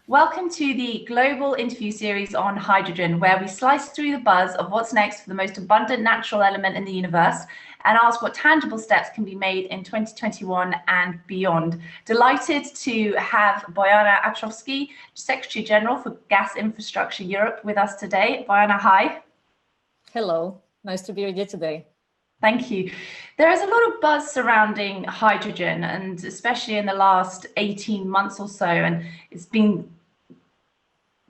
Welcome to the global interview series on hydrogen, where we slice through the buzz of what's next for the most abundant natural element in the universe and ask what tangible steps can be made in 2021 and beyond. Delighted to have Bojana Atrowski, Secretary General for Gas Infrastructure Europe, with us today. Bojana, hi. Hello, nice to be with you today. Thank you. There is a lot of buzz surrounding hydrogen, and especially in the last 18 months or so, and it's been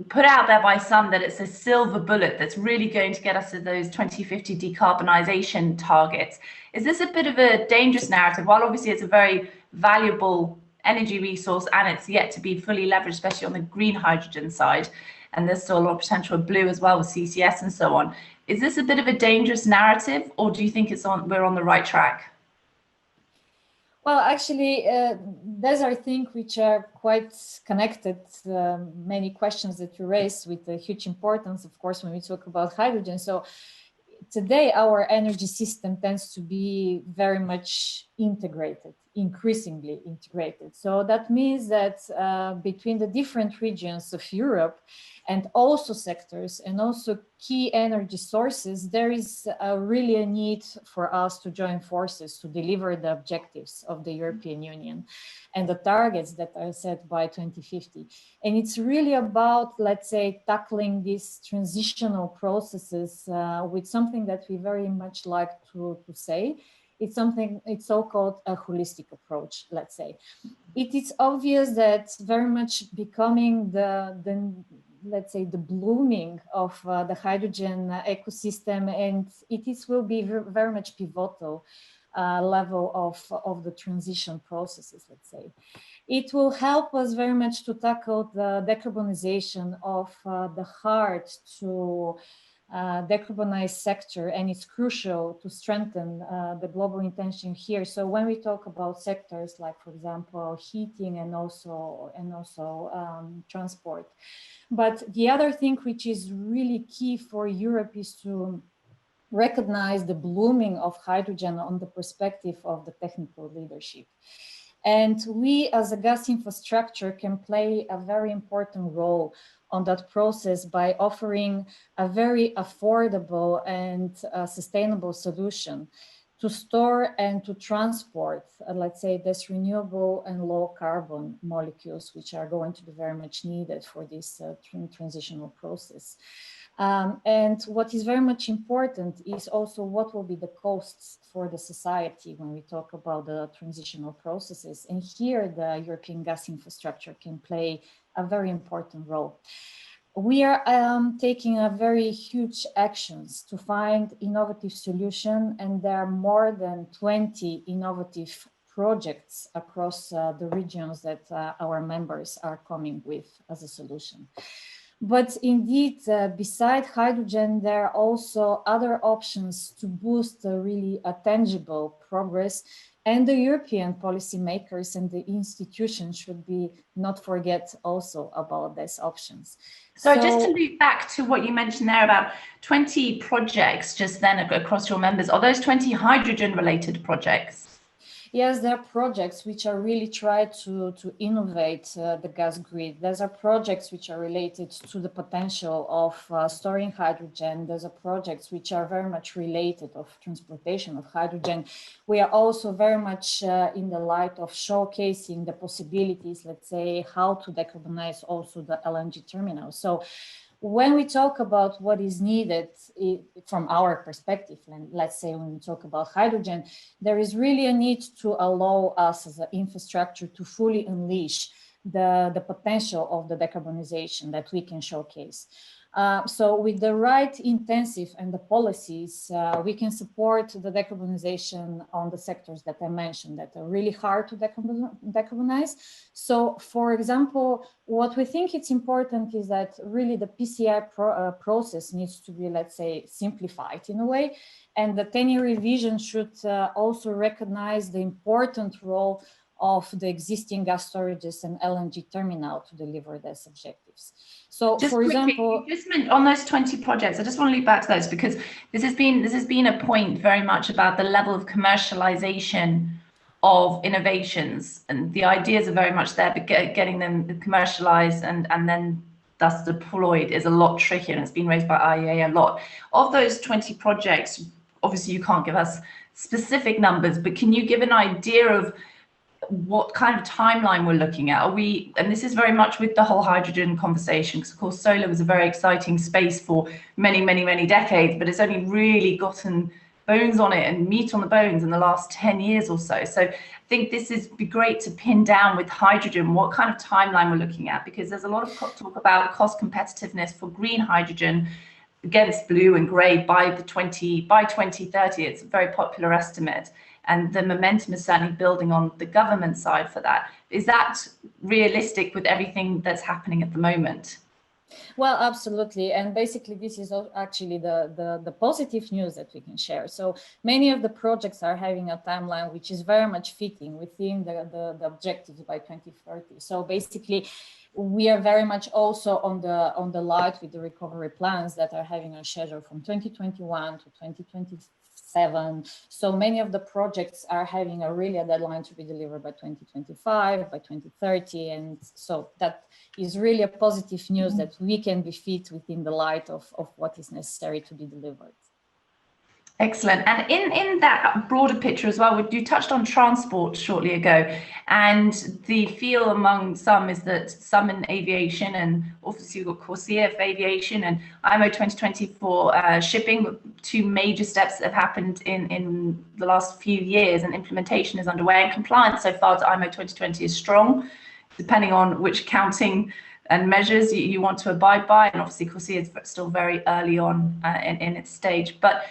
put out there by some that it's a silver bullet that's really going to get us to those 2050 decarbonisation targets. Is this a bit of a dangerous narrative? While obviously it's a very valuable energy resource and it's yet to be fully leveraged, especially on the green hydrogen side, and there's still a lot of potential with blue as well with CCS and so on. Is this a bit of a dangerous narrative, or do you think we're on the right track? Well, actually, those are things which are quite connected. Many questions that you raised with the huge importance, of course, when we talk about hydrogen. So today, our energy system tends to be very much integrated, increasingly integrated. So that means that between the different regions of Europe and also sectors and also key energy sources, there is really a need for us to join forces to deliver the objectives of the European Union and the targets that are set by 2050. And it's really about, let's say, tackling these transitional processes with something that we very much like to say. It's so-called a holistic approach, let's say. It is obvious that very much becoming let's say, the blooming of the hydrogen ecosystem, and will be very much pivotal level of the transition processes, let's say. It will help us very much to tackle the decarbonization of the hard to decarbonized sector, and it's crucial to strengthen the global intention here. So when we talk about sectors like, for example, heating and also transport. But the other thing which is really key for Europe is to recognize the blooming of hydrogen on the perspective of the technical leadership. And we as a gas infrastructure can play a very important role on that process by offering a very affordable and sustainable solution to store and to transport, let's say, this renewable and low carbon molecules, which are going to be very much needed for this transitional process. And what is very much important is also what will be the costs for the society when we talk about the transitional processes. And here the European gas infrastructure can play a very important role. We are taking a very huge actions to find innovative solution, and there are more than 20 innovative projects across the regions that our members are coming with as a solution. But indeed, beside hydrogen, there are also other options to boost really a tangible progress. And the European policymakers and the institutions should not forget also about these options. So just to loop back to what you mentioned there about 20 projects just then across your members, are those 20 hydrogen related projects? Yes, there are projects which are really try to innovate the gas grid. There's are projects which are related to the potential of storing hydrogen. There's are projects which are very much related of transportation of hydrogen. We are also very much in the light of showcasing the possibilities, let's say, how to decarbonize also the LNG terminal. So when we talk about what is needed from our perspective, and let's say when we talk about hydrogen, there is really a need to allow us as an infrastructure to fully unleash the potential of the decarbonization that we can showcase. So with the right intensive and the policies, we can support the decarbonization on the sectors that I mentioned that are really hard to decarbonize. So for example, what we think it's important is that really the PCI process needs to be, let's say, simplified in a way. And the 10-year revision should also recognize the important role of the existing gas storages and LNG terminal to deliver those objectives. So, just for quickly, example, you just meant on those 20 projects, I just want to loop back to those, because this has been a point very much about the level of commercialization of innovations, and the ideas are very much there, but getting them commercialized and then thus deployed is a lot trickier, and it's been raised by IEA a lot. Of those 20 projects, obviously you can't give us specific numbers, but can you give an idea of what kind of timeline we're looking at? Are we, and this is very much with the whole hydrogen conversation, because of course solar was a very exciting space for many, many, many decades, but it's only really gotten bones on it and meat on the bones in the last 10 years or so. So I think this is be great to pin down with hydrogen what kind of timeline we're looking at, because there's a lot of talk about cost competitiveness for green hydrogen against blue and grey by 2030. It's a very popular estimate, and the momentum is certainly building on the government side for that. Is that realistic with everything that's happening at the moment? Well, absolutely. And basically, this is actually the positive news that we can share. So many of the projects are having a timeline which is very much fitting within the objectives by 2030. So basically, we are very much also on the light with the recovery plans that are having a schedule from 2021 to 2027. So many of the projects are having a deadline to be delivered by 2025, by 2030. And so that is really a positive news that we can be fit within the light of what is necessary to be delivered. Excellent. And in that broader picture as well, you touched on transport shortly ago, and the feel among some is that some in aviation, and obviously you've got CORSIA for aviation and IMO 2020 for shipping, two major steps that have happened in the last few years, and implementation is underway, and compliance so far to IMO 2020 is strong, depending on which accounting and measures you want to abide by. And obviously CORSIA is still very early on in its stage. But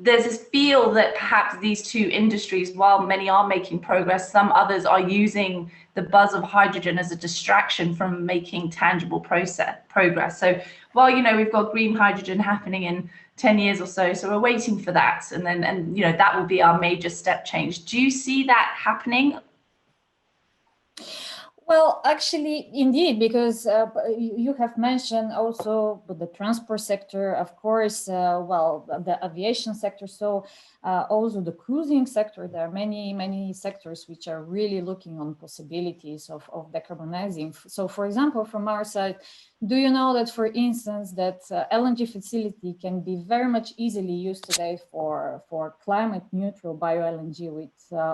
there's this feel that perhaps these two industries, while many are making progress, some others are using the buzz of hydrogen as a distraction from making tangible progress. So while, you know, we've got green hydrogen happening in 10 years or so, so we're waiting for that. And you know, that will be our major step change. Do you see that happening? Well, actually, indeed, because you have mentioned also the transport sector, of course, well, the aviation sector, so also the cruising sector. There are many sectors which are really looking on possibilities of decarbonizing. So, for example, from our side, do you know that, for instance, that LNG facility can be very much easily used today for climate neutral bio-LNG with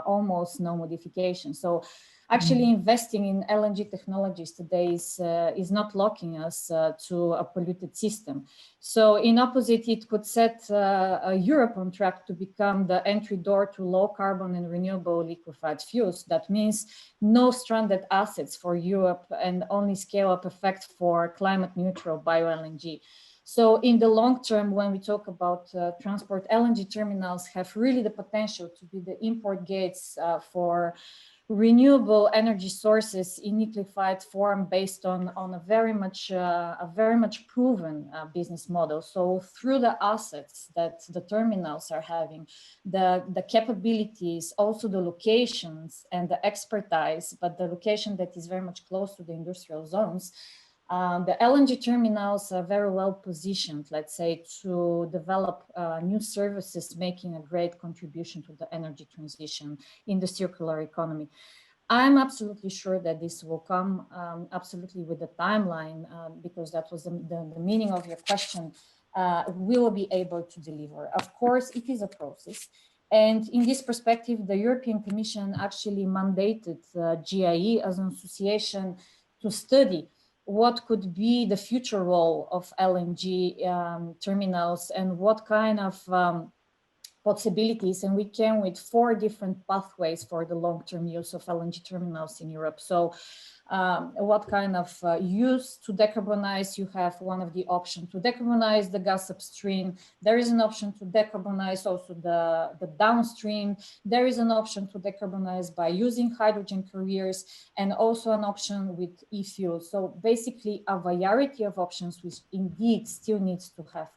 almost no modification? So actually investing in LNG technologies today is not locking us to a polluted system. So in opposite, it could set Europe on track to become the entry door to low carbon and renewable liquefied fuels. That means no stranded assets for Europe and only scale up effect for climate neutral bio-LNG. So in the long term, when we talk about transport, LNG terminals have really the potential to be the import gates for renewable energy sources in liquefied form based on a very much proven business model. So through the assets that the terminals are having, the capabilities, also the locations and the expertise, but the location that is very much close to the industrial zones, the LNG terminals are very well positioned, let's say, to develop new services, making a great contribution to the energy transition in the circular economy. I'm absolutely sure that this will come absolutely with the timeline, because that was the meaning of your question. We will be able to deliver. Of course, it is a process. And in this perspective, the European Commission actually mandated GIE as an association to study what could be the future role of LNG terminals and what kind of possibilities. And we came with 4 different pathways for the long-term use of LNG terminals in Europe. So what kind of use to decarbonize? You have one of the options to decarbonize the gas upstream. There is an option to decarbonize also the downstream. There is an option to decarbonize by using hydrogen carriers, and also an option with e-fuel. So basically a variety of options which indeed still needs to have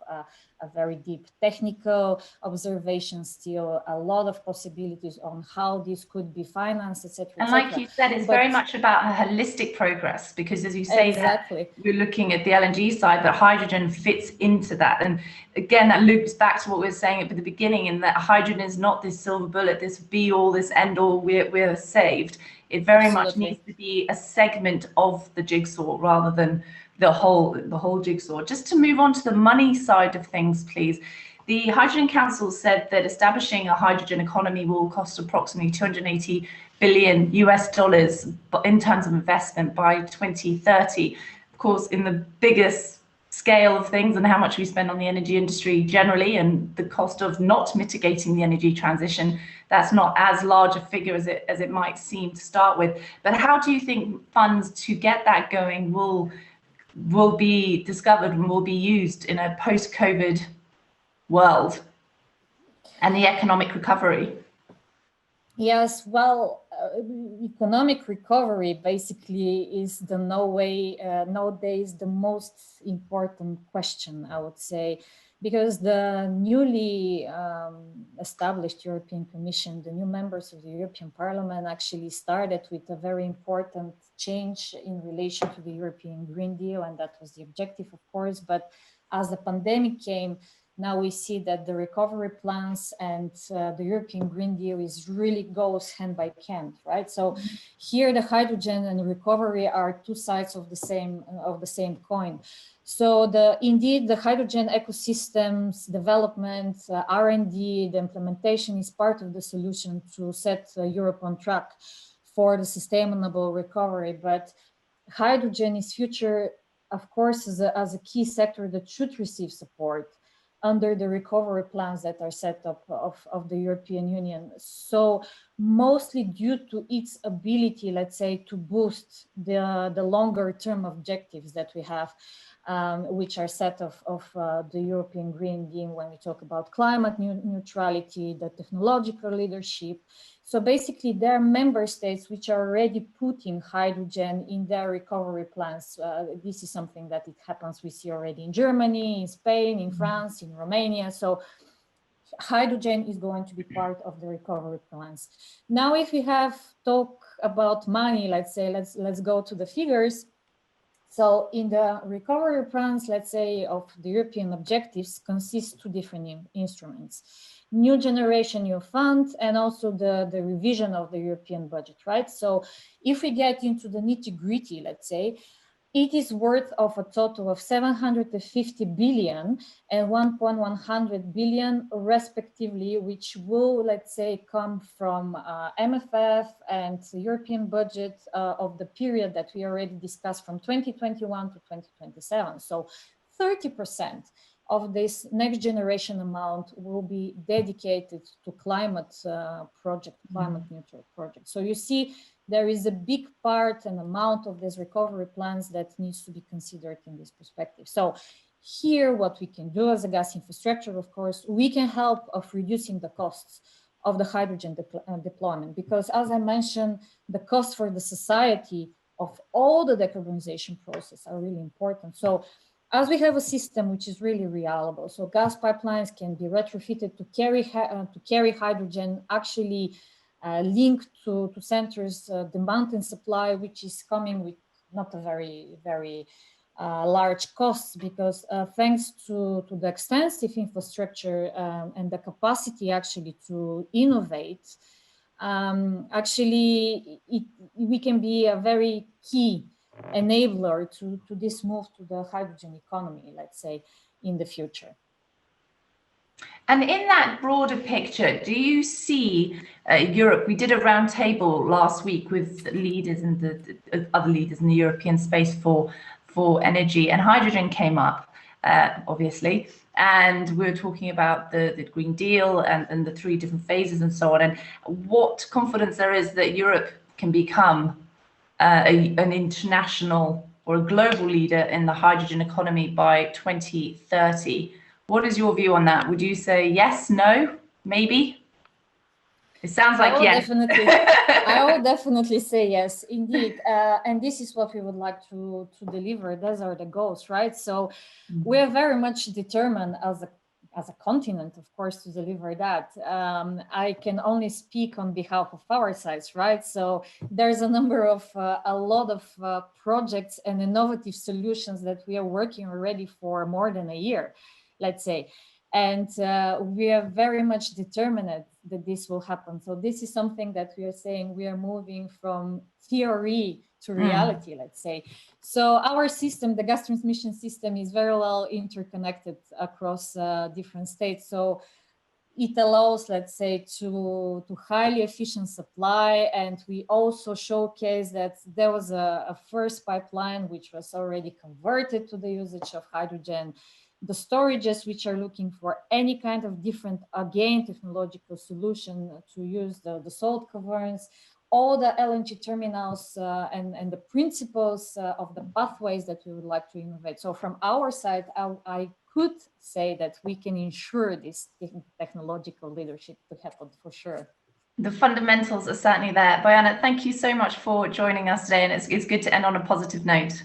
a very deep technical observation still, a lot of possibilities on how this could be financed, etc. And like you said, it's very much about a holistic progress, because as you say, exactly, that we're looking at the LNG side, but hydrogen fits into that. And again, that loops back to what we were saying at the beginning, in that hydrogen is not this silver bullet, this be all, this end all, we're saved. It very much needs to be a segment of the jigsaw rather than the whole jigsaw. Just to move on to the money side of things, please. The Hydrogen Council said that establishing a hydrogen economy will cost approximately 280 billion US dollars in terms of investment by 2030. Of course, in the biggest scale of things and how much we spend on the energy industry generally, and the cost of not mitigating the energy transition, that's not as large a figure as it might seem to start with. But how do you think funds to get that going will be discovered and will be used in a post-COVID world and the economic recovery? Yes, well, economic recovery basically is nowadays the most important question, I would say, because the newly established European Commission, the new members of the European Parliament actually started with a very important change in relation to the European Green Deal, and that was the objective, of course. But as the pandemic came, now we see that the recovery plans and the European Green Deal really goes hand by hand, right? So here the hydrogen and recovery are two sides of the same coin. So indeed the hydrogen ecosystems development, R&D, the implementation is part of the solution to set Europe on track for the sustainable recovery. But hydrogen is future, of course, as a key sector that should receive support under the recovery plans that are set up of the European Union. So mostly due to its ability, let's say, to boost the longer term objectives that we have, which are set of the European Green Deal when we talk about climate neutrality, the technological leadership. So basically there are member states which are already putting hydrogen in their recovery plans. This is something that it happens, we see already in Germany, in Spain, in France, in Romania. So hydrogen is going to be part of the recovery plans. Now, if we have talk about money, let's say, let's go to the figures. So in the recovery plans, let's say, of the European objectives consist two different instruments. New Generation EU Fund, and also the revision of the European budget, right? So if we get into the nitty-gritty, let's say, it is worth of a total of 750 billion and 1.100 billion respectively, which will, let's say, come from MFF and the European budget of the period that we already discussed from 2021 to 2027. So 30% of this next generation amount will be dedicated to climate climate neutral project. So you see, there is a big part and amount of these recovery plans that needs to be considered in this perspective. So here, what we can do as a gas infrastructure, of course, we can help of reducing the costs of the hydrogen deployment, because as I mentioned, the cost for the society of all the decarbonization process are really important. So as we have a system which is really reliable, so gas pipelines can be retrofitted to carry hydrogen, actually linked to centers, the mountain supply, which is coming with not a very large costs, because thanks to the extensive infrastructure and the capacity actually to innovate, we can be a very key enabler to this move to the hydrogen economy, let's say, in the future. And in that broader picture, do you see Europe? We did a roundtable last week with leaders and the other leaders in the European space for energy, and hydrogen came up, obviously. And we were talking about the Green Deal and the 3 different phases and so on, and what confidence there is that Europe can become an international or a global leader in the hydrogen economy by 2030. What is your view on that? Would you say yes, no, maybe? It sounds like yes. I will definitely say yes, indeed. And this is what we would like to deliver. Those are the goals, right? So we are very much determined as a as a continent, of course, to deliver that. I can only speak on behalf of our sites, right? So there's a number of, a lot of projects and innovative solutions that we are working already for more than a year, let's say. And we are very much determined that this will happen. So this is something that we are saying we are moving from theory to reality, let's say. So our system, the gas transmission system, is very well interconnected across different states. So it allows, let's say, to highly efficient supply. And we also showcase that there was a first pipeline which was already converted to the usage of hydrogen. The storages which are looking for any kind of different, again, technological solution to use the salt caverns, all the LNG terminals and the principles of the pathways that we would like to innovate. So from our side, I could say that we can ensure this technological leadership to happen for sure. The fundamentals are certainly there. Bojana, thank you so much for joining us today, and it's good to end on a positive note.